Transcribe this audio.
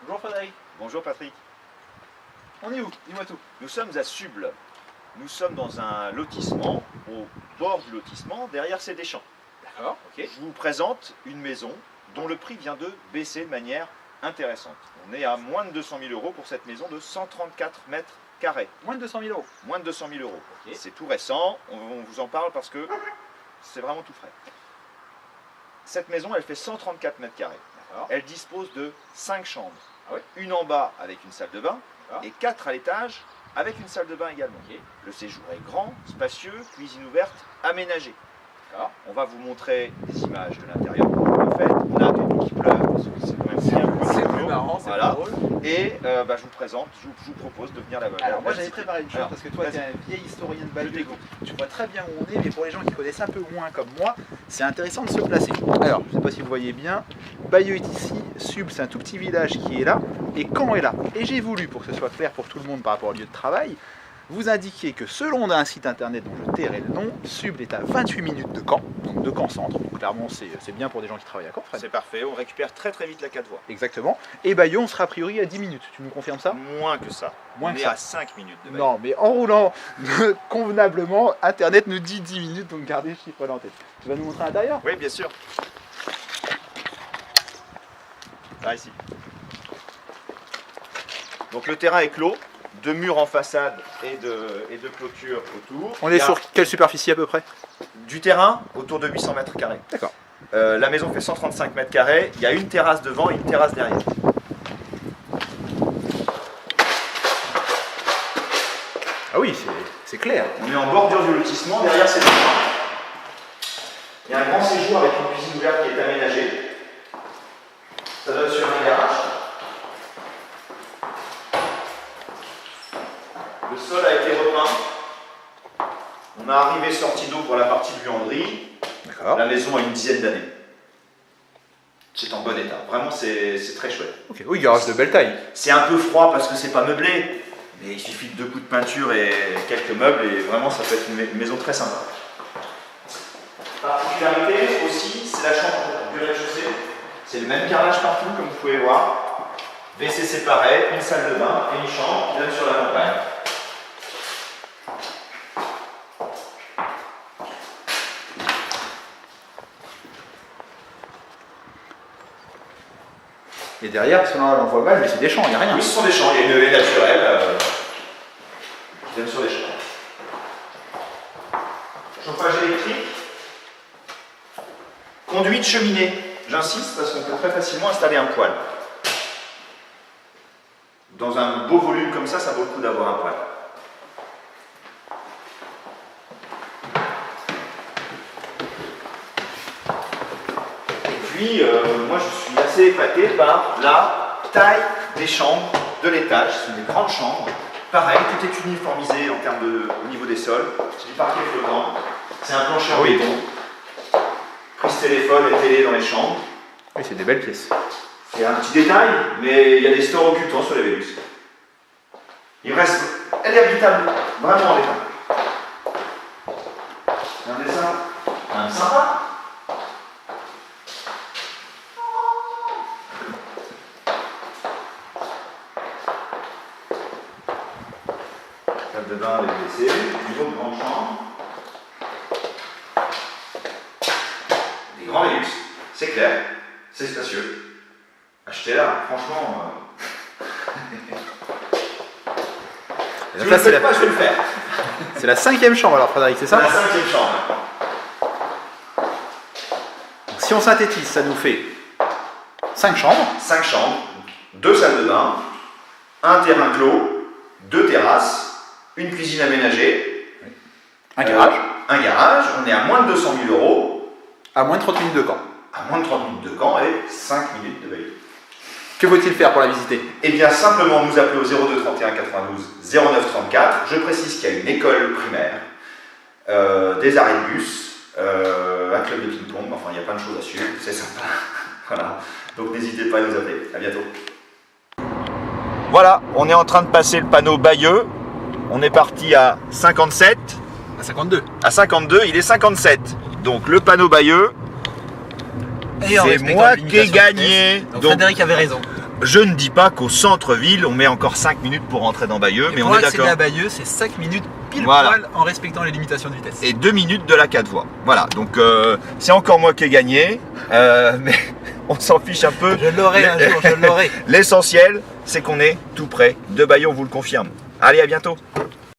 Bonjour Frédéric. Bonjour Patrick. On est où? Dis-moi tout. Nous sommes à Suble. Nous sommes dans un lotissement, au bord du lotissement, derrière c'est des champs. D'accord, ok. Je vous présente une maison dont le prix vient de baisser de manière intéressante. On est à moins de 200 000 € pour cette maison de 134 mètres carrés. Moins de 200 000 €. Moins de 200 000 €. Ok. C'est tout récent, on vous en parle parce que c'est vraiment tout frais. Cette maison, elle fait 134 mètres carrés. D'accord. Elle dispose de 5 chambres. Ah oui. Une en bas avec une salle de bain D'accord. et 4 à l'étage avec une salle de bain également. Ok. Le séjour est grand, spacieux, cuisine ouverte, aménagée. D'accord. On va vous montrer des images de l'intérieur. En fait, on a attendu qu'il pleuve parce que c'est quand même bien cool. C'est plus marrant, c'est Voilà. pas drôle. Et je vous présente, je vous propose de venir là-bas. Alors moi j'avais préparé une chose Alors, parce que toi tu es vas-y. un vieil historien de Je Bayeux, t'écoute. tu vois très bien où on est, mais pour les gens qui connaissent un peu moins comme moi, c'est intéressant de se placer. Alors, je ne sais pas si vous voyez bien, Bayeux est ici, Suble c'est un tout petit village qui est là, et Caen est là. Et j'ai voulu, pour que ce soit clair pour tout le monde par rapport au lieu de travail, vous indiquer que selon un site internet dont je tairai le nom, Suble est à 28 minutes de Caen, donc de Caen centre, donc clairement c'est bien pour des gens qui travaillent à Caen, Fred. C'est parfait, on récupère très très vite la 4 voies. Exactement. Et Bayeux, on sera a priori à 10 minutes, tu nous confirmes ça? Moins que ça. Moins on que est ça. à 5 minutes de Bayeux. Non, mais en roulant convenablement, Internet nous dit 10 minutes, donc gardez le chiffre là en tête. Tu vas nous montrer à l'intérieur? Oui, bien sûr. Là, ici. Donc le terrain est clos, 2 murs en façade et de clôture autour. On Il est y a sur quelle superficie à peu près? du terrain autour de 800 mètres carrés. D'accord. La maison fait 135 mètres carrés, il y a une terrasse devant et une terrasse derrière. Ah oui, c'est clair. On est en bordure du lotissement, derrière c'est le terrain. Il y a un grand séjour avec une cuisine ouverte qui est aménagée. Ça donne sur un garage. Le sol a été repeint. On a arrivé-sortie d'eau pour la partie buanderie. D'accord. La maison a une dizaine d'années. C'est en bon état. Vraiment, c'est très chouette. Ok, oui, garage de belle taille. C'est un peu froid parce que c'est pas meublé, mais il suffit de 2 coups de peinture et quelques meubles et vraiment ça peut être une maison très sympa. Particularité aussi, c'est la chambre du rez-de-chaussée. C'est le même carrelage partout comme vous pouvez voir. WC séparé, une salle de bain et une chambre qui donne sur la montagne. Et derrière, parce que là on voit mal, mais c'est des champs, il n'y a rien. Oui, ce sont des champs, il y a une haie naturelle qui donne sur des champs. Chauffage électrique. Conduite cheminée. J'insiste parce qu'on peut très facilement installer un poêle. Dans un beau volume comme ça vaut le coup d'avoir un poêle. Et puis, moi je suis assez épaté par la taille des chambres de l'étage. Ce sont des grandes chambres. Pareil, tout est uniformisé en termes au niveau des sols. C'est du parquet flottant. C'est un plancher en béton. Prise téléphone et télé dans les chambres. Oui, c'est des belles pièces. C'est un petit détail, mais il y a des stores occultants sur les Vélux. Il reste, elle est habitable, vraiment en état. C'est un dessin quand même sympa. Salle de bain, les WC, niveau de grande chambre. Des grands Vélux, c'est clair, c'est spacieux. Achetez-la, franchement. Et Si là, vous ne le faites pas, je vais le faire. c'est la 5e chambre alors, Frédéric, c'est C'est ça? la 5e chambre. Donc, si on synthétise, ça nous fait 5 chambres. 5 chambres, 2 salles de bain, un terrain clos, 2 terrasses, une cuisine aménagée, Un garage. un garage. On est à moins de 200 000 €, À moins de 30 minutes de Caen. à moins de 30 minutes de Caen et 5 minutes de Bayeux. Que faut-il faire pour la visiter? Eh bien, simplement nous appeler au 02 31 92 09 34. Je précise qu'il y a une école primaire, des arrêts de bus, un club de ping-pong, enfin il y a plein de choses à suivre, c'est sympa. Voilà. Donc n'hésitez pas à nous appeler. À bientôt. Voilà, on est en train de passer le panneau Bayeux. On est parti à 57. À 52. À 52, il est 57. Donc le panneau Bayeux, Et en c'est respectant moi la qui ai limitation de gagné. vitesse. Donc Donc, Frédéric avait raison. je ne dis pas qu'au centre-ville, on met encore 5 minutes pour rentrer dans Bayeux, mais on est d'accord. Pour accéder à Bayeux, c'est 5 minutes pile Voilà. poil en respectant les limitations de vitesse. Et 2 minutes de la 4 voies. Voilà, donc c'est encore moi qui ai gagné, mais on s'en fiche un peu. Je l'aurai un jour, je l'aurai. L'essentiel, c'est qu'on est tout près de Bayeux, on vous le confirme. Allez, à bientôt.